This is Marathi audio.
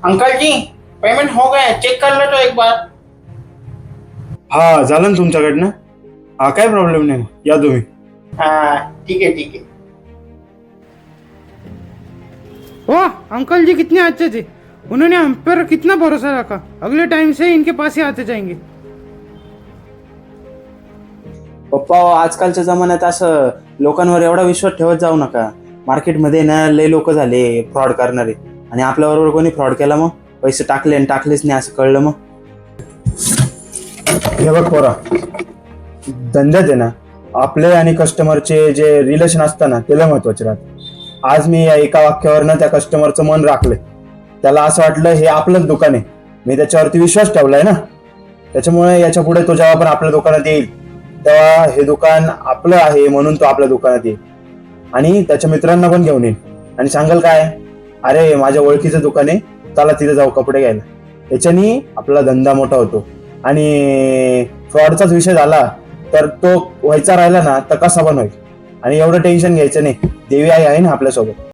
अंकल जी, पेमेंट हो गया, चेक कर लो तो एक बार। हा झालं ना तुमच्याकडनं. हा काय प्रॉब्लेम नाही, या तुम्ही. हाँ ठीक है ठीक है। वाह, अंकल जी कितने अच्छे थे। उन्होंने हम पर कितना भरोसा रखा। अगले टाइम से इनके पास ही आते जाएंगे। पप्पा आजकालच्या जमान्यात असं लोकांवर एवढा विश्वास ठेवत जाऊ नका. मार्केटमध्ये ना लय लोक झाले फ्रॉड करणारे, आणि आपल्याबरोबर कोणी फ्रॉड केला मग पैसे टाकले आणि टाकलेच नाही असं कळलं मग. हे बघ पोरा, धंद्यात आहे ना आपले आणि कस्टमरचे जे रिलेशन असतं ना त्याला महत्वाचे राहते. आज मी या एका वाक्यावरनं त्या कस्टमरचं मन राखलंय. त्याला असं वाटलं हे आपलंच दुकान आहे, मी त्याच्यावरती विश्वास ठेवलाय ना. त्याच्यामुळे याच्या पुढे तो जेव्हा पण आपल्या दुकानात येईल तेव्हा हे दुकान आपलं आहे म्हणून तो आपल्या दुकानात येईल, आणि त्याच्या मित्रांना पण घेऊन येईल आणि सांगाल काय, अरे माझ्या ओळखीचं दुकान आहे, चला तिथे जाऊ कपडे घ्यायला. याच्यानी आपला धंदा मोठा होतो. आणि फ्रॉडचाच विषय झाला तर तो व्हायचा राहिला ना तर कसा पण होईल. आणि एवढं टेन्शन घ्यायचं नाही, देवी आई आहे ना आपल्यासोबत.